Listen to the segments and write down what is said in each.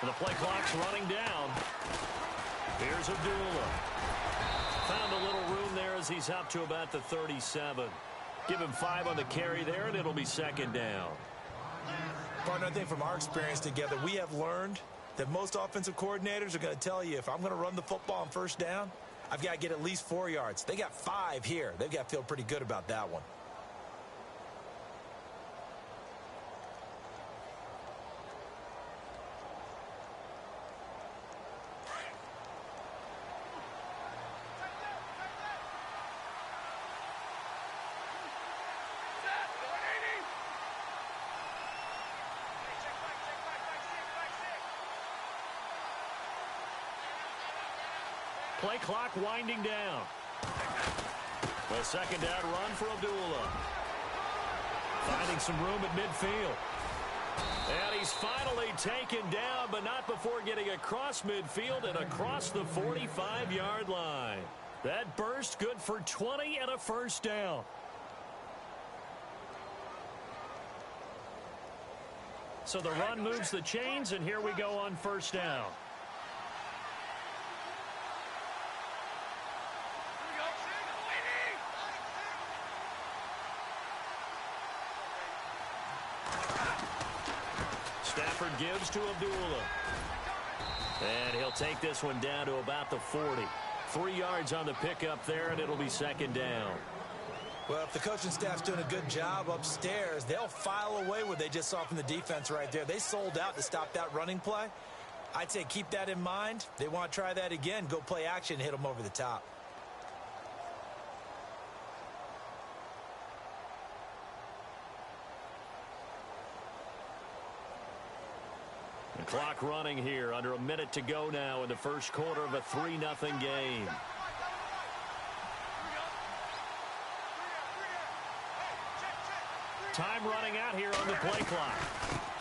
The play clock's running down. Here's Abdullah. Found a little room there as he's up to about the 37. Give him 5 on the carry there, and it'll be second down. Partner, I think from our experience together, we have learned that most offensive coordinators are going to tell you, if I'm going to run the football on first down, I've got to get at least 4 yards. They got 5 here. They've got to feel pretty good about that one. Play clock winding down. The second down run for Abdullah. Finding some room at midfield. And he's finally taken down, but not before getting across midfield and across the 45-yard line. That burst good for 20 and a first down. So the run moves the chains, and here we go on first down. Stafford gives to Abdullah. And he'll take this one down to about the 40. 3 yards on the pickup there, and it'll be second down. Well, if the coaching staff's doing a good job upstairs, they'll file away what they just saw from the defense right there. They sold out to stop that running play. I'd say keep that in mind. They want to try that again. Go play action, hit them over the top. The clock running here, under a minute to go now in the first quarter of a 3-0 game. Time running out here on the play clock.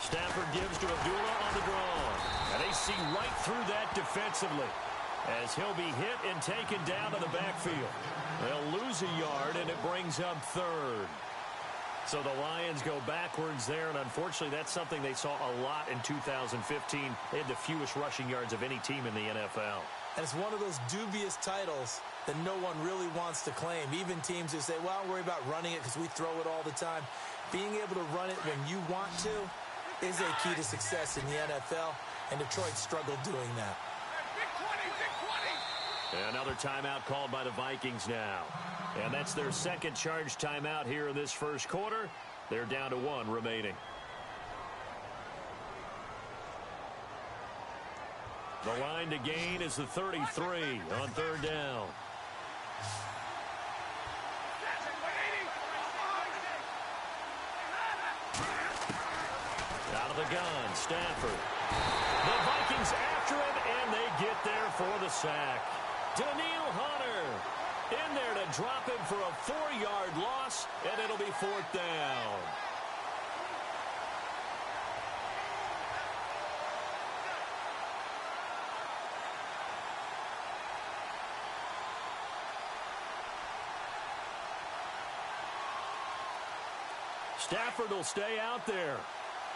Stafford gives to Abdullah on the draw. And they see right through that defensively as he'll be hit and taken down to the backfield. They'll lose a yard, and it brings up third. So the Lions go backwards there, and unfortunately that's something they saw a lot in 2015. They had the fewest rushing yards of any team in the NFL. And it's one of those dubious titles that no one really wants to claim. Even teams who say, well, I'll worry about running it because we throw it all the time. Being able to run it when you want to is a key to success in the NFL, and Detroit struggled doing that. Another timeout called by the Vikings now. And that's their second charge timeout here in this first quarter. They're down to 1 remaining. The line to gain is the 33 on third down. Out of the gun, Stafford. The Vikings after him, and they get there for the sack. Daniil Hunter in there to drop him for a 4-yard loss, and it'll be fourth down. Stafford will stay out there.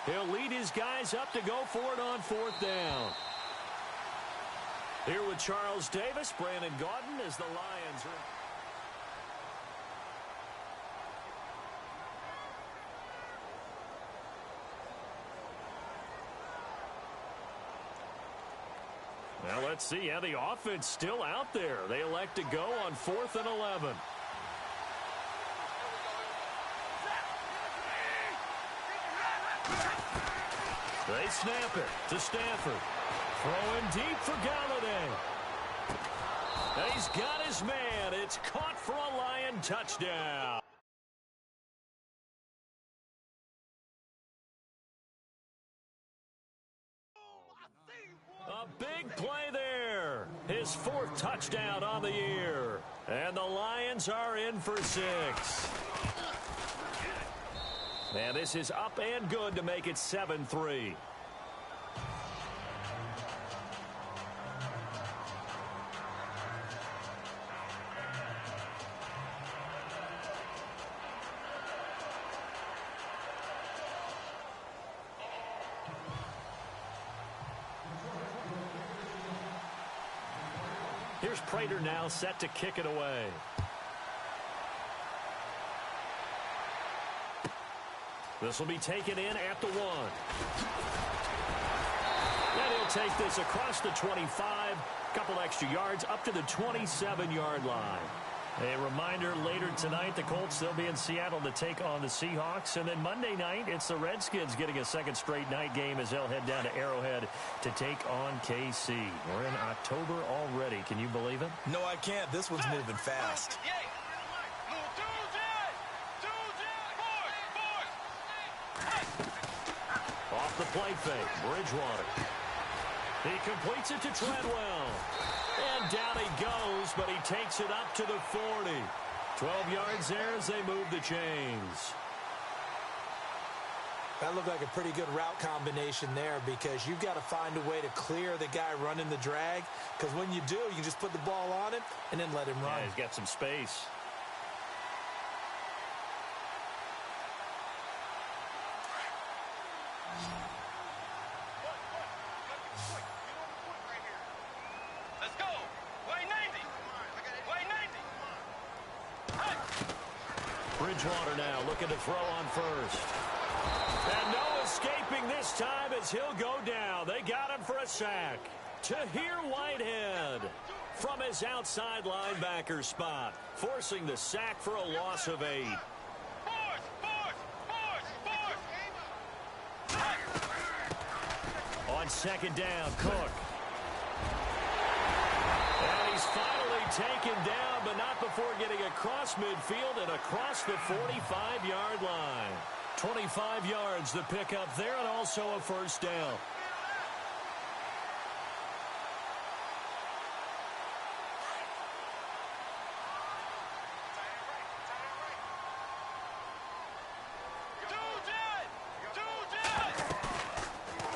He'll lead his guys up to go for it on fourth down. Here with Charles Davis, Brandon Gaudin as the Lions are... Well, let's see. Yeah, the offense still out there. They elect to go on 4th and 11. They snap it to Stafford. Throwing deep for Galladay. He's got his man. It's caught for a Lion touchdown. A big play there. His 4th touchdown on the year. And the Lions are in for 6. And this is up and good to make it 7-3. here's Prater now set to kick it away. This will be taken in at the 1. And he'll take this across the 25, couple extra yards up to the 27-yard line. A reminder, later tonight, the Colts, they'll be in Seattle to take on the Seahawks. And then Monday night, it's the Redskins getting a second straight night game as they'll head down to Arrowhead to take on KC. We're in October already. Can you believe it? No, I can't. This one's moving fast. Off the play fake, Bridgewater. He completes it to Treadwell. And down he goes, but he takes it up to the 40. 12 yards there as they move the chains. That looked like a pretty good route combination there because you've got to find a way to clear the guy running the drag. Because when you do, you can just put the ball on him and then let him run. Yeah, he's got some space. Bridgewater now looking to throw on first. And no escaping this time as he'll go down. They got him for a sack. Tahir Whitehead from his outside linebacker spot, forcing the sack for a loss of 8. On second down, Cook. And he's finally taken down, but not before getting across midfield and across the 45-yard line. 25 yards the pickup there, and also a first down.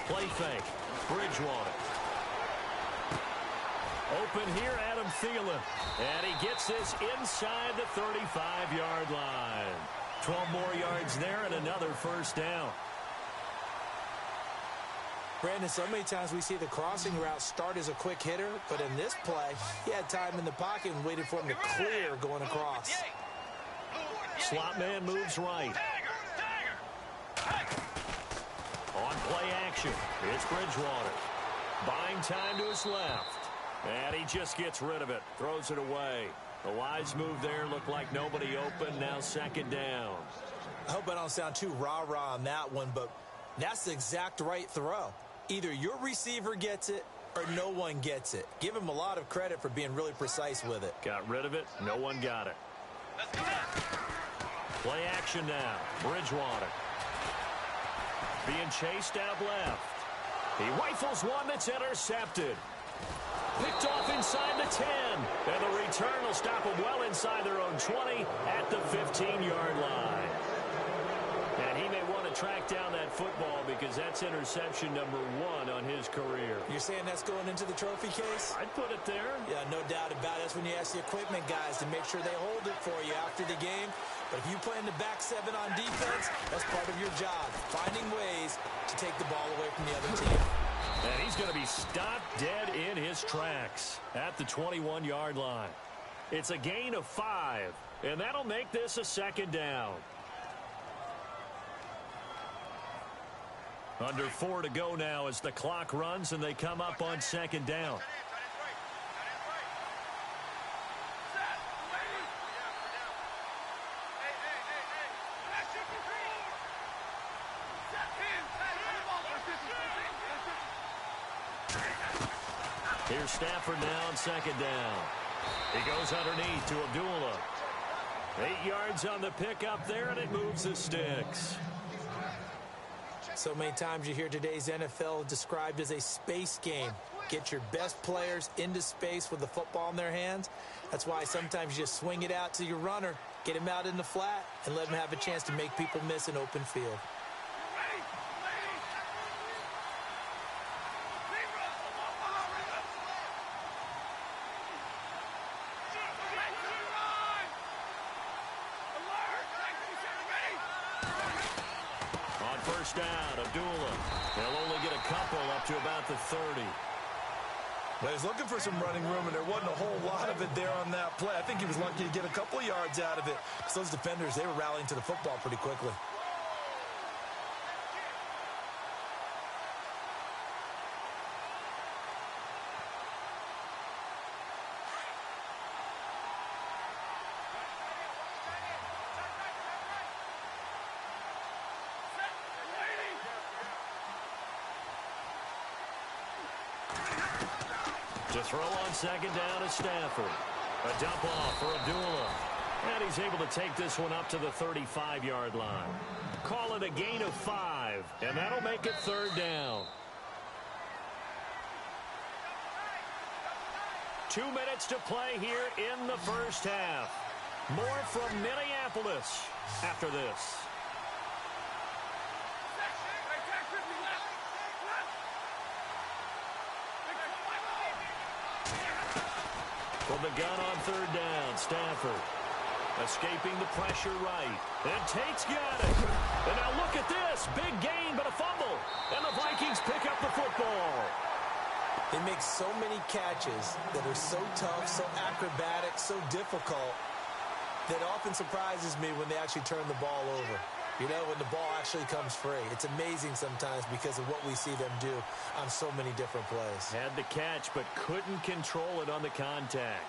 Play fake. Bridgewater. Open here, Adam Thielen. And he gets this inside the 35-yard line. 12 more yards there and another first down. Brandon, so many times we see the crossing route start as a quick hitter, but in this play, he had time in the pocket and waited for him to clear going across. Slot man moves right. On play action, it's Bridgewater. Buying time to his left. And he just gets rid of it. Throws it away. The wise move there. Looked like nobody open. Now second down. I hope I don't sound too rah-rah on that one, but that's the exact right throw. Either your receiver gets it or no one gets it. Give him a lot of credit for being really precise with it. Got rid of it. No one got it. Play action now. Bridgewater. Being chased out left. He rifles one that's intercepted. Picked off inside the 10. And the return will stop them well inside their own 20 at the 15-yard line. And he may want to track down that football because that's interception number 1 on his career. You're saying that's going into the trophy case? I'd put it there. Yeah, no doubt about it. That's when you ask the equipment guys to make sure they hold it for you after the game. But if you play in the back 7 on defense, that's part of your job, finding ways to take the ball away from the other team. And he's going to be stopped dead in his tracks at the 21-yard line. It's a gain of 5, and that'll make this a second down. Under 4 to go now as the clock runs and they come up on second down. Here's Stafford now on second down. He goes underneath to Abdullah. 8 yards on the pickup there, and it moves the sticks. So many times you hear today's NFL described as a space game. Get your best players into space with the football in their hands. That's why sometimes you just swing it out to your runner, get him out in the flat, and let him have a chance to make people miss an open field. First down, Abdullah. They'll only get a couple up to about the 30. Well, he was looking for some running room, and there wasn't a whole lot of it there on that play. I think he was lucky to get a couple of yards out of it, because those defenders, they were rallying to the football pretty quickly. To throw on second down is Stafford. A dump off for Abdullah. And he's able to take this one up to the 35-yard line. Call it a gain of 5, and that'll make it third down. 2 minutes to play here in the first half. More from Minneapolis after this. From the gun on third down, Stafford escaping the pressure right. And Tate's got it. And now look at this. Big gain, but a fumble. And the Vikings pick up the football. They make so many catches that are so tough, so acrobatic, so difficult, that often surprises me when they actually turn the ball over. You know, when the ball actually comes free. It's amazing sometimes because of what we see them do on so many different plays. Had the catch, but couldn't control it on the contact.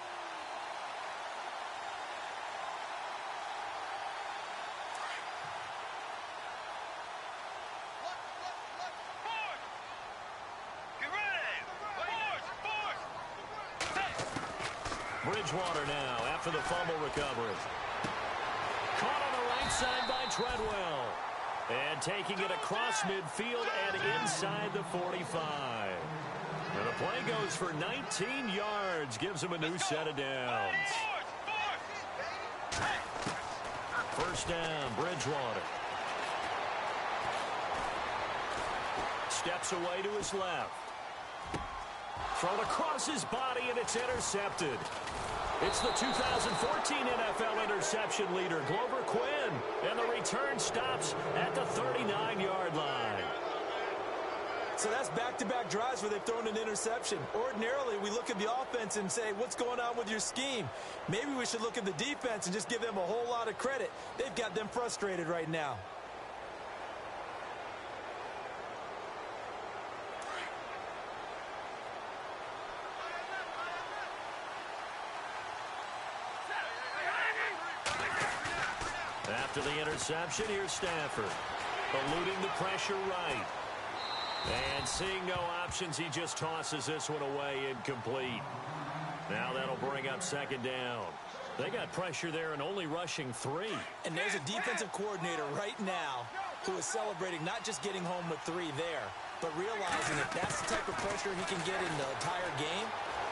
Bridgewater now after the fumble recovery. Caught on the right side by Treadwell. And taking it across midfield and inside the 45. And the play goes for 19 yards. Gives him a new set of downs. First down, Bridgewater. Steps away to his left. Thrown across his body, and it's intercepted. It's the 2014 NFL interception leader, Glover Quinn. And the return stops at the 39-yard line. So that's back-to-back drives where they've thrown an interception. Ordinarily, we look at the offense and say, what's going on with your scheme? Maybe we should look at the defense and just give them a whole lot of credit. They've got them frustrated right now. After the interception, here's Stafford. Eluding the pressure right. And seeing no options, he just tosses this one away incomplete. Now that'll bring up second down. They got pressure there and only rushing 3. And there's a defensive coordinator right now who is celebrating not just getting home with 3 there, but realizing that that's the type of pressure he can get in the entire game,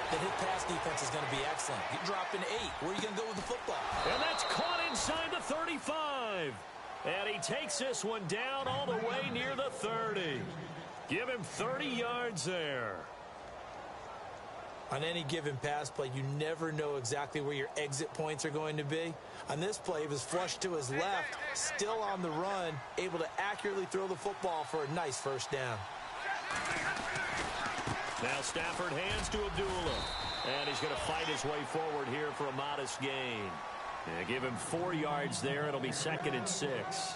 that his pass defense is going to be excellent. You're dropping 8. Where are you going to go with the football? And that's caught inside the 35. And he takes this one down all the way near the 30. Give him 30 yards there. On any given pass play, you never know exactly where your exit points are going to be. On this play, he was flushed to his left, still on the run, able to accurately throw the football for a nice first down. Now Stafford hands to Abdullah. And he's going to fight his way forward here for a modest gain. Give him 4 yards there. It'll be 2nd and 6.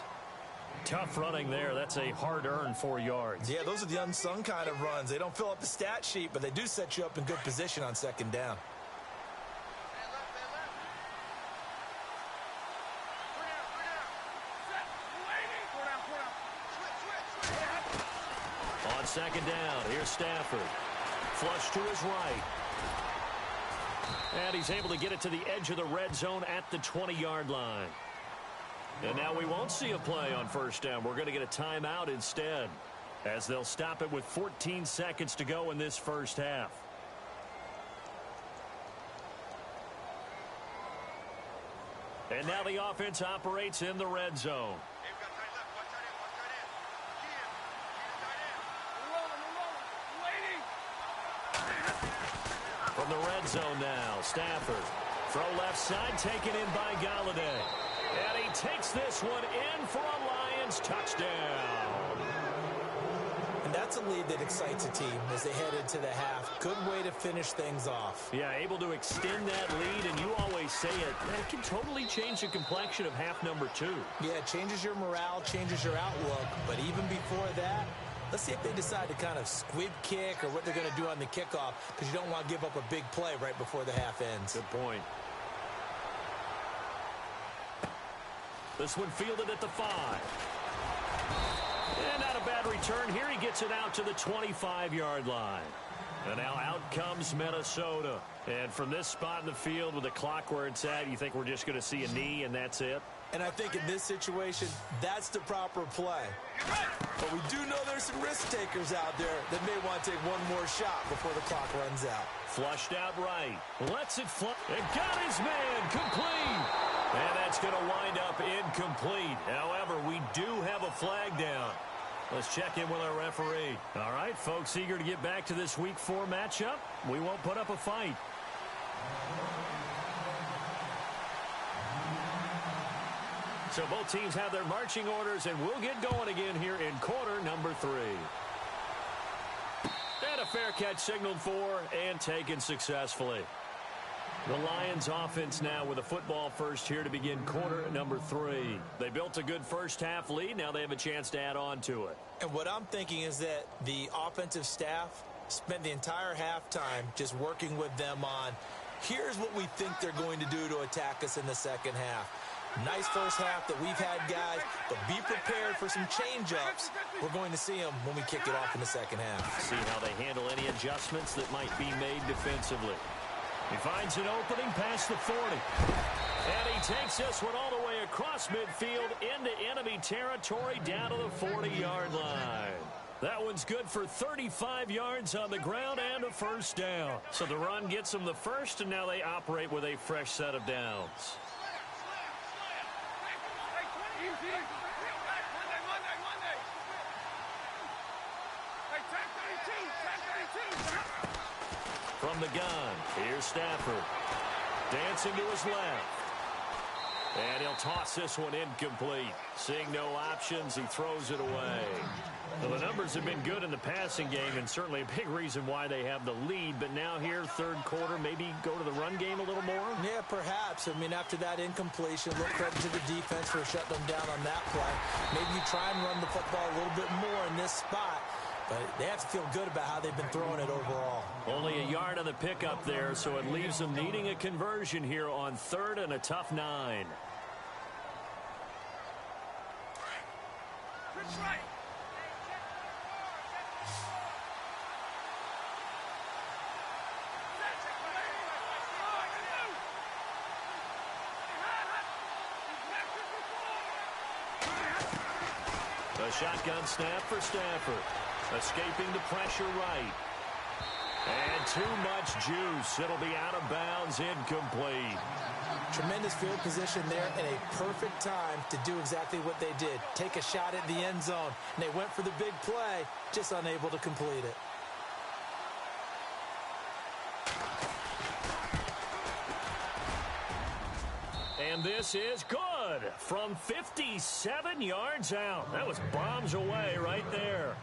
Tough running there. That's a hard-earned 4 yards. Yeah, those are the unsung kind of runs. They don't fill up the stat sheet, but they do set you up in good position on second down. On second down, here's Stafford. Flush to his right. And he's able to get it to the edge of the red zone at the 20-yard line. And now we won't see a play on first down. We're going to get a timeout instead, as they'll stop it with 14 seconds to go in this first half. And now the offense operates in the red zone. From the red zone now, Stafford. Throw left side, taken in by Galladay. And he takes this one in for a Lions touchdown. And that's a lead that excites a team as they head into the half. Good way to finish things off. Yeah, able to extend that lead, and you always say it, that can totally change the complexion of half number 2. Yeah, it changes your morale, changes your outlook. But even before that, let's see if they decide to kind of squib kick or what they're going to do on the kickoff, because you don't want to give up a big play right before the half ends. Good point. This one fielded at the 5. And not a bad return here. He gets it out to the 25-yard line. And now out comes Minnesota. And from this spot in the field with the clock where it's at, you think we're just going to see a knee and that's it? And I think in this situation, that's the proper play. But we do know there's some risk takers out there that may want to take one more shot before the clock runs out. Flushed out right. Lets it fly. And got his man. Complete. And that's going to wind up incomplete. However, we do have a flag down. Let's check in with our referee. All right, folks, eager to get back to this Week 4 matchup. We won't put up a fight. So both teams have their marching orders, and we'll get going again here in quarter number 3. And a fair catch signaled for and taken successfully. The Lions offense now with a football first here to begin quarter number 3. They built a good first half lead. Now they have a chance to add on to it. And what I'm thinking is that the offensive staff spent the entire halftime just working with them on, here's what we think they're going to do to attack us in the second half. Nice first half that we've had, guys, but be prepared for some change-ups. We're going to see them when we kick it off in the second half. See how they handle any adjustments that might be made defensively. He finds an opening past the 40. And he takes this one all the way across midfield into enemy territory down to the 40-yard line. That one's good for 35 yards on the ground and a first down. So the run gets them the first, and now they operate with a fresh set of downs. From the gun, here's Stafford. Dancing to his left. And he'll toss this one incomplete. Seeing no options, he throws it away. Well, the numbers have been good in the passing game, and certainly a big reason why they have the lead. But now here, third quarter, maybe go to the run game a little more? Yeah, perhaps. I mean, after that incompletion, look credit to the defense for shutting them down on that play. Maybe you try and run the football a little bit more in this spot. But they have to feel good about how they've been throwing it overall. Only a yard on the pickup there, so it leaves them needing a conversion here on third and a tough 9. Right. A shotgun snap for Stafford. Escaping the pressure right. And too much juice. It'll be out of bounds, incomplete. Tremendous field position there and a perfect time to do exactly what they did. Take a shot at the end zone. And they went for the big play, just unable to complete it. And this is good from 57 yards out. That was bombs away right there.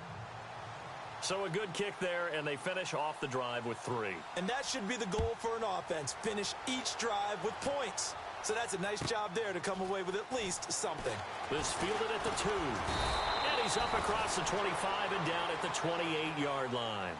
So a good kick there, and they finish off the drive with 3. And that should be the goal for an offense. Finish each drive with points. So that's a nice job there to come away with at least something. This fielded at the 2. And he's up across the 25 and down at the 28-yard line.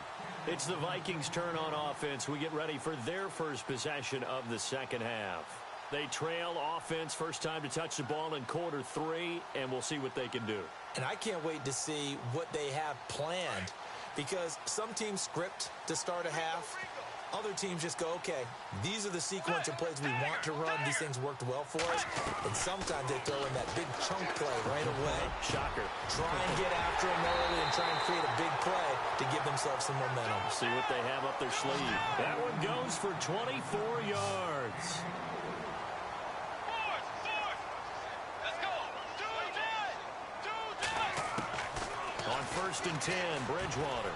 It's the Vikings' turn on offense. We get ready for their first possession of the second half. They trail offense, first time to touch the ball in quarter 3, and we'll see what they can do. And I can't wait to see what they have planned, because some teams script to start a half. Other teams just go, okay, these are the sequence of plays we want to run. These things worked well for us. And sometimes they throw in that big chunk play right away. Shocker. Try and get after them early and try and create a big play to give themselves some momentum. See what they have up their sleeve. That one goes for 24 yards. On first and 10, Bridgewater.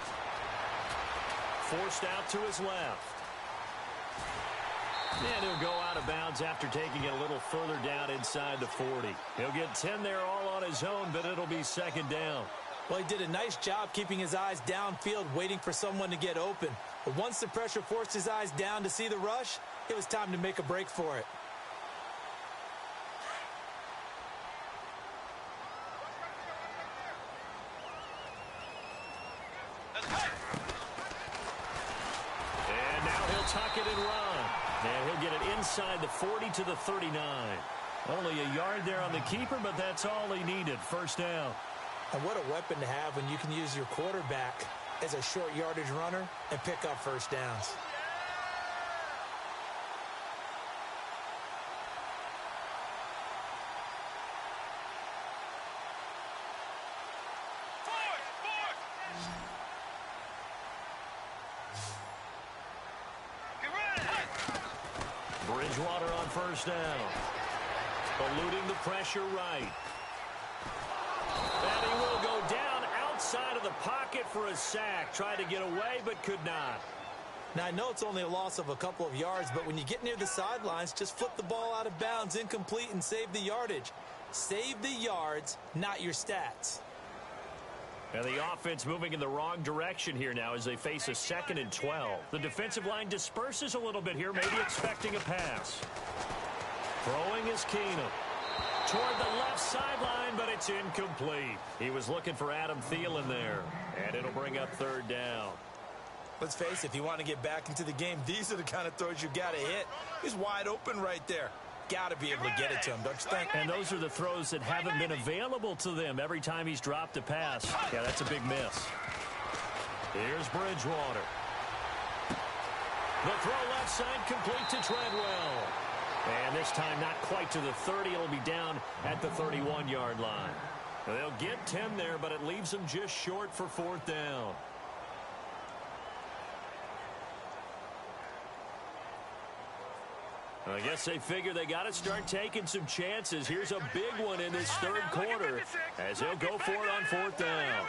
Forced out to his left. And he'll go out of bounds after taking it a little further down inside the 40. He'll get 10 there all on his own, but it'll be second down. Well, he did a nice job keeping his eyes downfield, waiting for someone to get open. But once the pressure forced his eyes down to see the rush, it was time to make a break for it. And now he'll tuck it and run. And he'll get it inside the 40 to the 39. Only a yard there on the keeper, but that's all he needed. First down. And what a weapon to have when you can use your quarterback as a short yardage runner and pick up first downs. Bridgewater on first down. Eluding the pressure right. And he will go down outside of the pocket for a sack. Tried to get away, but could not. Now, I know it's only a loss of a couple of yards, but when you get near the sidelines, just flip the ball out of bounds, incomplete, and save the yardage. Save the yards, not your stats. And the offense moving in the wrong direction here now as they face a 2nd and 12. The defensive line disperses a little bit here, maybe expecting a pass. Throwing is Keenum. Toward the left sideline, but it's incomplete. He was looking for Adam Thielen there, and it'll bring up 3rd down. Let's face it, if you want to get back into the game, these are the kind of throws you got to hit. He's wide open right there. Got to be able to get it to him, don't you think? And those are the throws that haven't been available to them every time he's dropped a pass. Yeah, that's a big miss. Here's Bridgewater. The throw left side complete to Treadwell. And this time not quite to the 30. It'll be down at the 31-yard line. They'll get 10 there, but it leaves them just short for 4th down. I guess they figure they got to start taking some chances. Here's a big one in this 3rd quarter as they'll go for it on 4th down.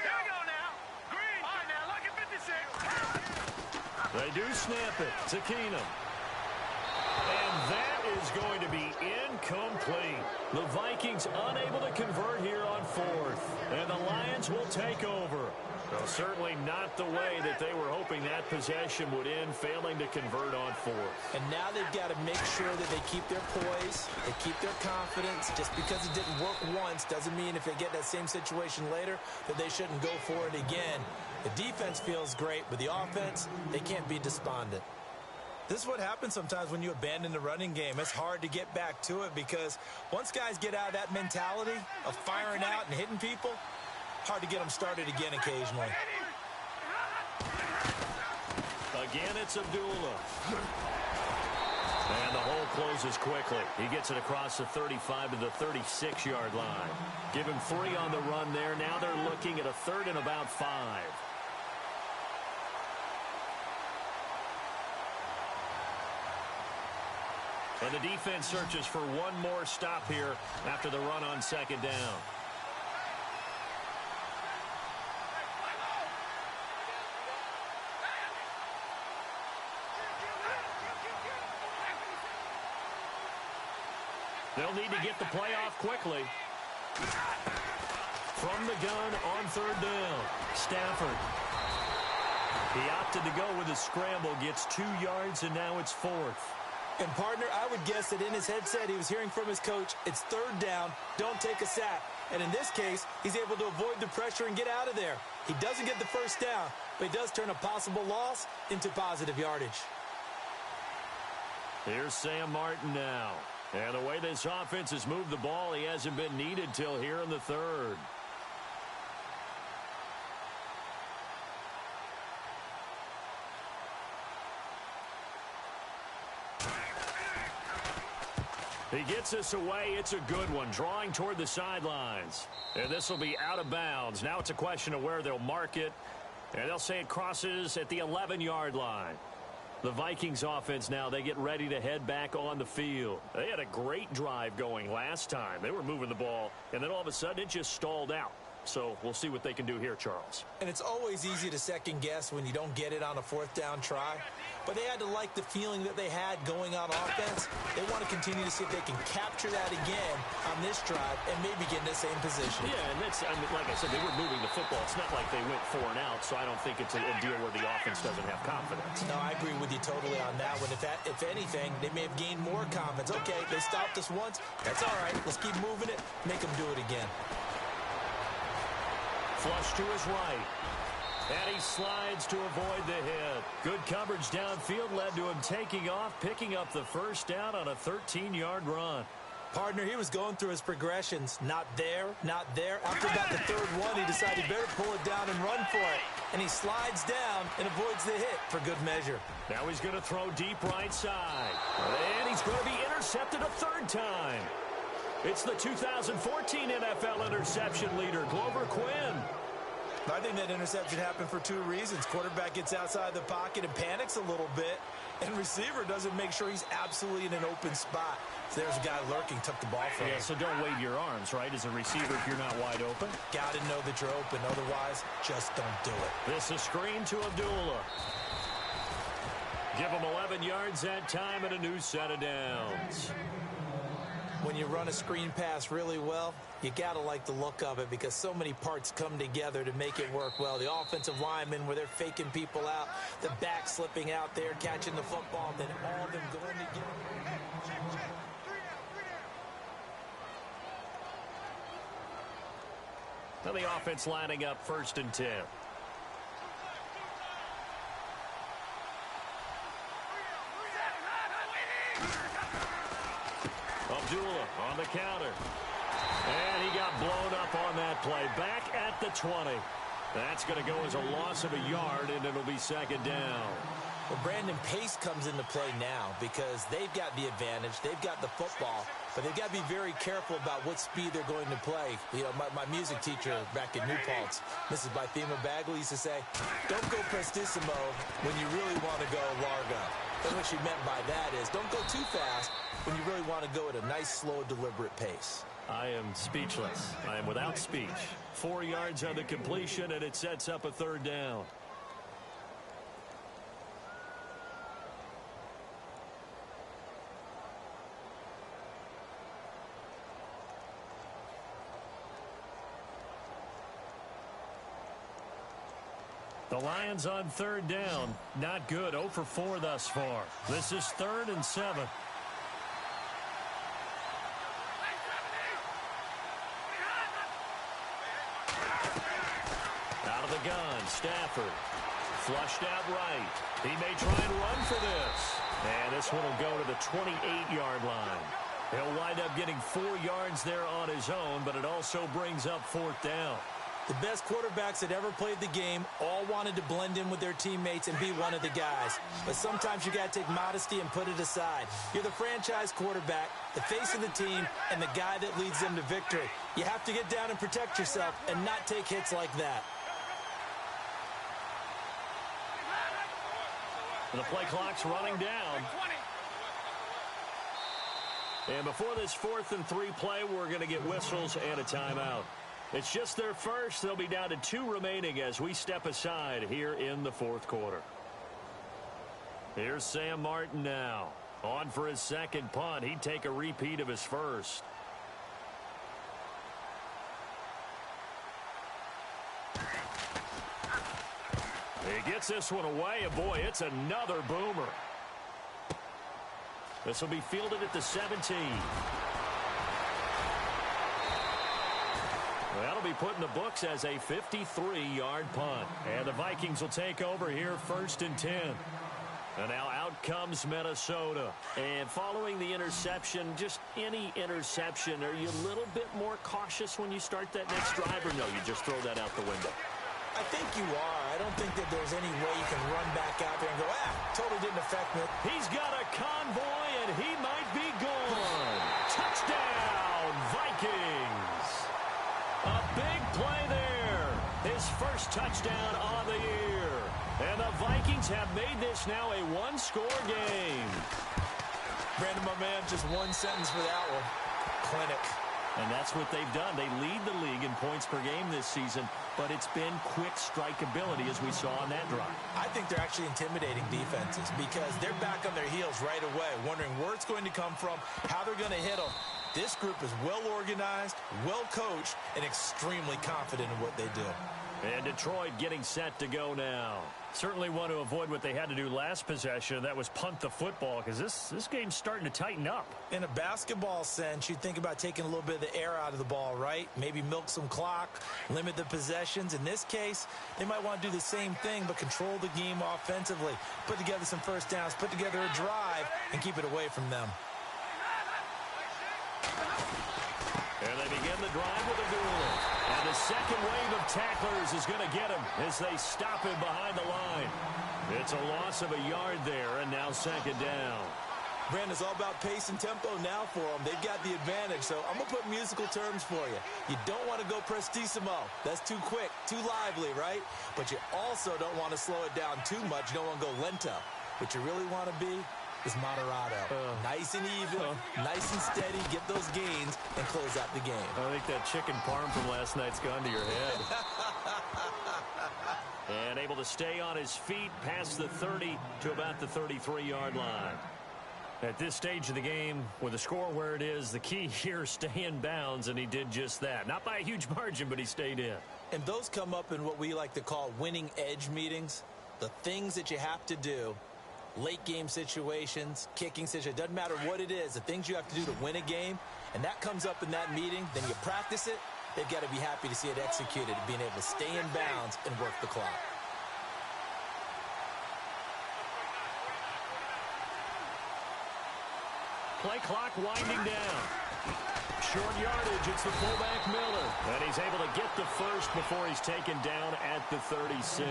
They do snap it to Keenum. And that is going to be incomplete. The Vikings unable to convert here on 4th. And the Lions will take over. Well, certainly not the way that they were hoping that possession would end, failing to convert on 4th. And now they've got to make sure that they keep their poise, they keep their confidence. Just because it didn't work once doesn't mean if they get that same situation later that they shouldn't go for it again. The defense feels great, but the offense, they can't be despondent. This is what happens sometimes when you abandon the running game. It's hard to get back to it because once guys get out of that mentality of firing out and hitting people, hard to get them started again occasionally. Again, it's Abdullah. And the hole closes quickly. He gets it across the 35 to the 36-yard line. Give him 3 on the run there. Now they're looking at a 3rd and about 5. And the defense searches for one more stop here after the run on 2nd down. They'll need to get the play off quickly. From the gun on 3rd down. Stafford. He opted to go with a scramble, gets 2 yards, and now it's 4th. And, partner, I would guess that in his headset he was hearing from his coach, it's 3rd down, don't take a sack. And in this case, he's able to avoid the pressure and get out of there. He doesn't get the first down, but he does turn a possible loss into positive yardage. Here's Sam Martin now. And the way this offense has moved the ball, he hasn't been needed till here in the 3rd. He gets this away. It's a good one, drawing toward the sidelines. And this will be out of bounds. Now it's a question of where they'll mark it. And they'll say it crosses at the 11-yard line. The Vikings offense now, they get ready to head back on the field. They had a great drive going last time. They were moving the ball, and then all of a sudden it just stalled out. So we'll see what they can do here, Charles. And it's always easy to second guess when you don't get it on a 4th down try. but they had to like the feeling that they had going on offense. They want to continue to see if they can capture that again on this drive and maybe get in the same position. Yeah, and that's, I mean, like I said, they were moving the football. It's not like they went 4 and out, so I don't think it's a deal where the offense doesn't have confidence. No, I agree with you totally on that one. If anything, they may have gained more confidence. Okay, they stopped us once. That's all right. Let's keep moving it. Make them do it again. Flush to his right. And he slides to avoid the hit. Good coverage downfield led to him taking off, picking up the first down on a 13-yard run. Partner, he was going through his progressions. Not there, not there. After about the third one, he decided he better pull it down and run for it. And he slides down and avoids the hit for good measure. Now he's going to throw deep right side. And he's going to be intercepted a third time. It's the 2014 NFL interception leader, Glover Quinn. I think that interception happened for 2 reasons. Quarterback gets outside the pocket and panics a little bit, and receiver doesn't make sure he's absolutely in an open spot. So there's a guy lurking, took the ball from him. Yeah, so don't wave your arms, right, as a receiver if you're not wide open. Got to know that you're open. Otherwise, just don't do it. This is screen to Abdullah. Give him 11 yards that time and a new set of downs. When you run a screen pass really well, you got to like the look of it because so many parts come together to make it work well. The offensive linemen where they're faking people out, the back slipping out there, catching the football, then all of them going together. Now the offense lining up 1st and 10. Abdullah on the counter. And he got blown up on that play. Back at the 20. That's going to go as a loss of a yard, and it'll be 2nd down. Well, Brandon, pace comes into play now because they've got the advantage. They've got the football, but they've got to be very careful about what speed they're going to play. You know, my music teacher back in New Paltz, Mrs. Bythema Bagley, used to say, don't go prestissimo when you really want to go largo. And what she meant by that is don't go too fast when you really want to go at a nice, slow, deliberate pace. I am speechless. I am without speech. 4 yards on the completion, and it sets up a 3rd down. The Lions on 3rd down. Not good. 0 for 4 thus far. This is 3rd and 7. Out of the gun, Stafford. Flushed out right. He may try and run for this. And this one will go to the 28-yard line. He'll wind up getting 4 yards there on his own, but it also brings up 4th down. The best quarterbacks that ever played the game all wanted to blend in with their teammates and be one of the guys. But sometimes you got to take modesty and put it aside. You're the franchise quarterback, the face of the team, and the guy that leads them to victory. You have to get down and protect yourself and not take hits like that. The play clock's running down. And before this 4th and 3 play, we're going to get whistles and a timeout. It's just their first. They'll be down to 2 remaining as we step aside here in the 4th quarter. Here's Sam Martin now. On for his 2nd punt. He'd take a repeat of his first. He gets this one away, and boy, it's another boomer. This will be fielded at the 17. That'll be put in the books as a 53-yard punt. And the Vikings will take over here 1st and 10. And now out comes Minnesota. And following the interception, just any interception, are you a little bit more cautious when you start that next drive, or no, you just throw that out the window? I think you are. I don't think that there's any way you can run back out there and go, totally didn't affect me. He's got a convoy, and he might be gone. Touchdown, Vikings. A big play there. His first touchdown on the year. And the Vikings have made this now a one-score game. Brandon, my man, just one sentence for that one. Clinic. And that's what they've done. They lead the league in points per game this season, but it's been quick strikeability as we saw on that drive. I think they're actually intimidating defenses because they're back on their heels right away, wondering where it's going to come from, how they're going to hit them. This group is well organized, well coached, and extremely confident in what they do. And Detroit getting set to go now. Certainly want to avoid what they had to do last possession. That was punt the football, because this game's starting to tighten up. In a basketball sense, you think about taking a little bit of the air out of the ball, right? Maybe milk some clock, limit the possessions. In this case, they might want to do the same thing, but control the game offensively. Put together some first downs, put together a drive, and keep it away from them. And they begin the drive with a duel. And the second wave of tacklers is going to get him as they stop him behind the line. It's a loss of a yard there, and now second down. Brandon, it's all about pace and tempo now for them. They've got the advantage, so I'm going to put musical terms for you. You don't want to go prestissimo. That's too quick, too lively, right? But you also don't want to slow it down too much. You don't want to go lento. What you really want to be is moderato. Nice and even, nice and steady, get those gains, and close out the game. I think that chicken parm from last night's gone to your head. And able to stay on his feet past the 30 to about the 33-yard line. At this stage of the game, with the score where it is, the key here, stay in bounds, and he did just that. Not by a huge margin, but he stayed in. And those come up in what we like to call winning edge meetings. The things that you have to do. Late game situations, kicking situations, doesn't matter what it is, the things you have to do to win a game, and that comes up in that meeting, then you practice it, they've got to be happy to see it executed, being able to stay in bounds and work the clock. Play clock winding down. Short yardage, it's the fullback Miller, and he's able to get the first before he's taken down at the 36.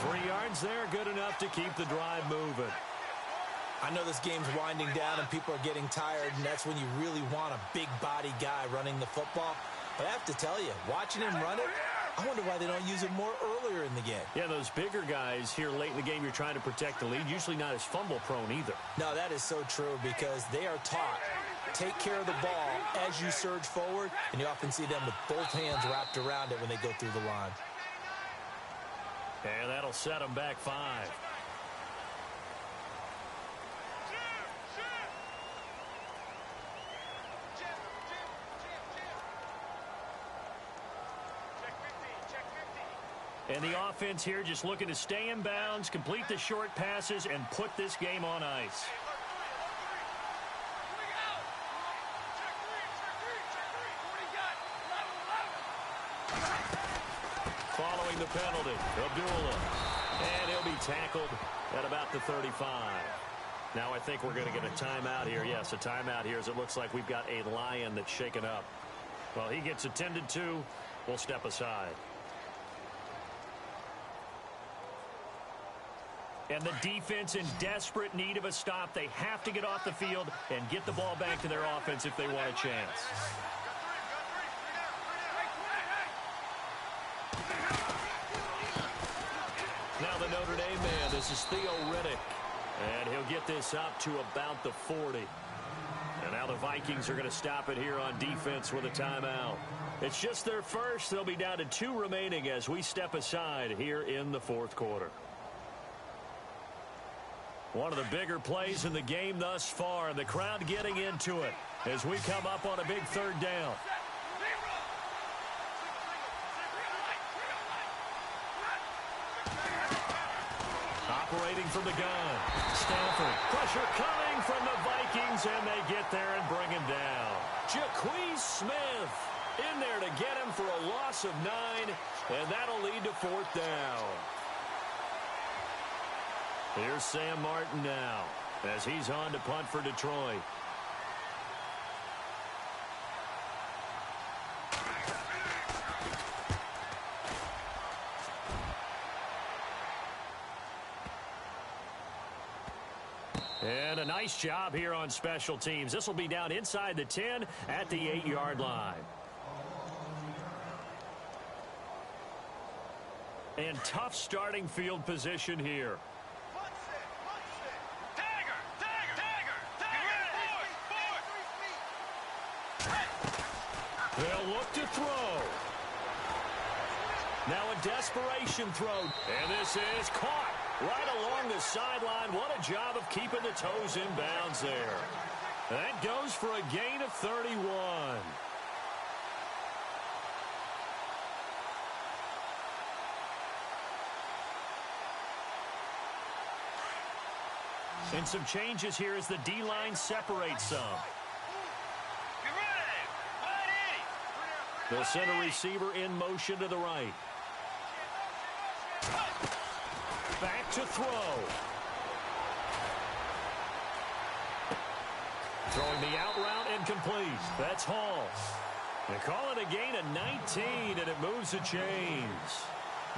3 yards there, good enough to keep the drive moving. I know this game's winding down and people are getting tired, and that's when you really want a big body guy running the football. But I have to tell you, watching him run it, I wonder why they don't use it more earlier in the game. Yeah, those bigger guys here late in the game, you're trying to protect the lead, usually not as fumble prone either. No, that is so true because they are taught. Take care of the ball as you surge forward, and you often see them with both hands wrapped around it when they go through the line. And that'll set them back 5. And the offense here just looking to stay in bounds, complete the short passes, and put this game on ice. Following the penalty, Abdullah. And he'll be tackled at about the 35. Now I think we're going to get a timeout here. Yes, a timeout here as it looks like we've got a Lion that's shaken up. Well, he gets attended to. We'll step aside. And the defense in desperate need of a stop. They have to get off the field and get the ball back to their offense if they want a chance. Now the Notre Dame man, this is Theo Riddick. And he'll get this up to about the 40. And now the Vikings are going to stop it here on defense with a timeout. It's just their first. They'll be down to 2 remaining as we step aside here in the 4th quarter. One of the bigger plays in the game thus far, and the crowd getting into it as we come up on a big 3rd down. Operating from the gun. Stanford. Pressure coming from the Vikings, and they get there and bring him down. Jaquez Smith in there to get him for a loss of 9, and that'll lead to 4th down. Here's Sam Martin now as he's on to punt for Detroit. And a nice job here on special teams. This will be down inside the 10 at the 8-yard line. And tough starting field position here. They'll look to throw. Now a desperation throw. And this is caught right along the sideline. What a job of keeping the toes in bounds there. That goes for a gain of 31. And some changes here as the D-line separates some. They'll send a receiver in motion to the right. Back to throw. Throwing the out route incomplete. That's Hall. They call it a gain of 19, and it moves the chains.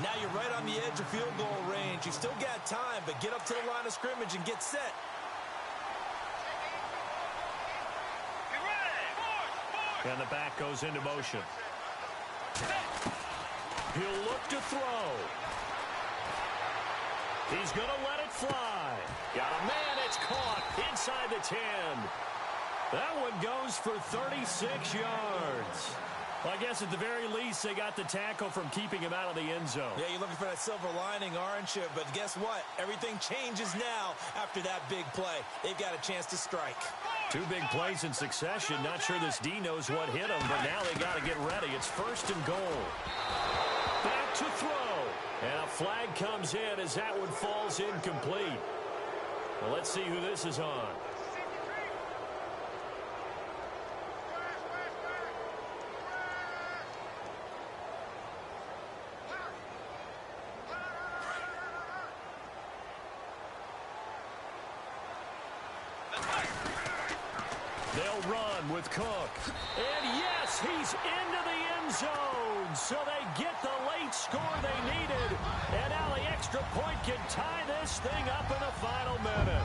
Now you're right on the edge of field goal range. You still got time, but get up to the line of scrimmage and get set. And the back goes into motion. He'll look to throw. He's going to let it fly. Got a man, it's caught inside the 10. That one goes for 36 yards. Well, I guess at the very least, they got the tackle from keeping him out of the end zone. Yeah, you're looking for that silver lining, aren't you? But guess what? Everything changes now after that big play. They've got a chance to strike. Two big plays in succession. Not sure this D knows what hit him, but now they got to get ready. It's 1st and goal. Back to throw. And a flag comes in as that one falls incomplete. Well, let's see who this is on. They'll run with Cook. And yes, he's into the end zone. So they get the late score they needed. And now the extra point can tie this thing up in the final minute.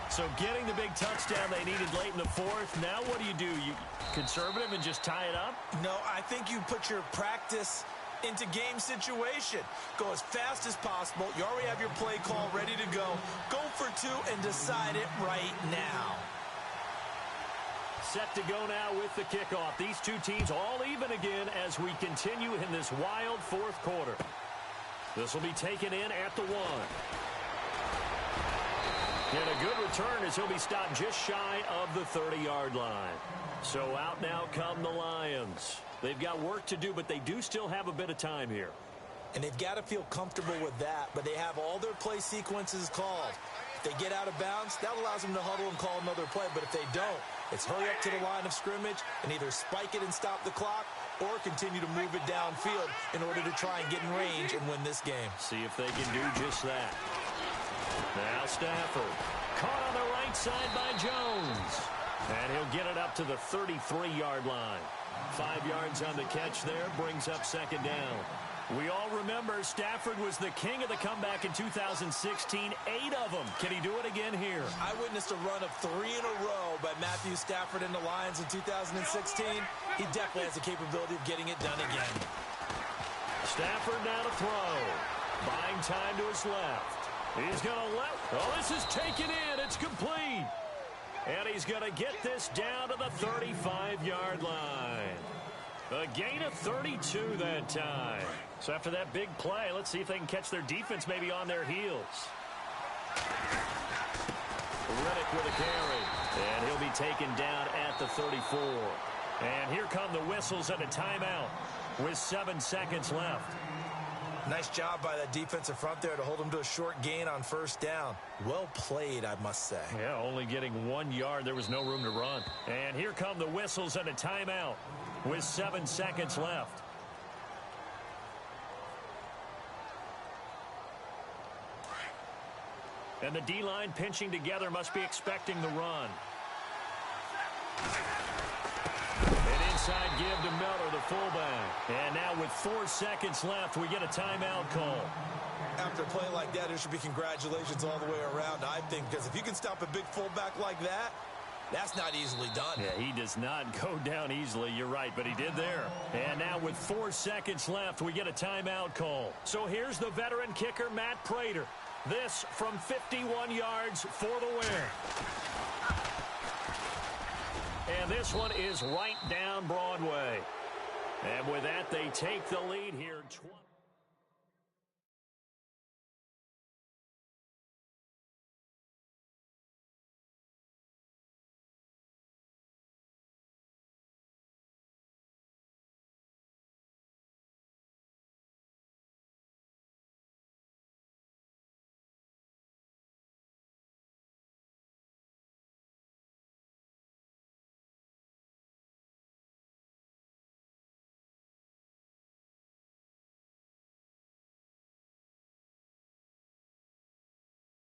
So getting the big touchdown they needed late in the 4th. Now what do? You conservative and just tie it up? No, I think you put your practice into game situation. Go as fast as possible. You already have your play call ready to go. Go for 2 and decide it right now. Set to go now with the kickoff. These two teams all even again as we continue in this wild 4th quarter. This will be taken in at the 1. And a good return as he'll be stopped just shy of the 30-yard line. So out now come the Lions. They've got work to do, but they do still have a bit of time here. And they've got to feel comfortable with that, but they have all their play sequences called. If they get out of bounds, that allows them to huddle and call another play. But if they don't, it's hurry up to the line of scrimmage and either spike it and stop the clock or continue to move it downfield in order to try and get in range and win this game. See if they can do just that. Now Stafford. Caught on the right side by Jones. And he'll get it up to the 33-yard line. 5 yards on the catch there, brings up 2nd down. We all remember Stafford was the king of the comeback in 2016, 8 of them. Can he do it again here? I witnessed a run of 3 in a row by Matthew Stafford and the Lions in 2016. He definitely has the capability of getting it done again. Stafford now to throw. Buying time to his left. He's going to let... Oh, this is taken in. It's complete. And he's going to get this down to the 35-yard line. A gain of 32 that time. So after that big play, let's see if they can catch their defense maybe on their heels. Riddick with a carry. And he'll be taken down at the 34. And here come the whistles and a timeout with 7 seconds left. Nice job by that defensive front there to hold him to a short gain on 1st down. Well played, I must say. Yeah, only getting 1 yard. There was no room to run. And here come the whistles and a timeout with 7 seconds left. And the D-line pinching together, must be expecting the run. An inside give to Miller, the fullback. And now with 4 seconds left, we get a timeout call. After a play like that, there should be congratulations all the way around, I think, because if you can stop a big fullback like that, that's not easily done. Yeah, he does not go down easily. You're right, but he did there. And now with 4 seconds left, we get a timeout call. So here's the veteran kicker, Matt Prater. This from 51 yards for the win. And this one is right down Broadway. And with that, they take the lead here.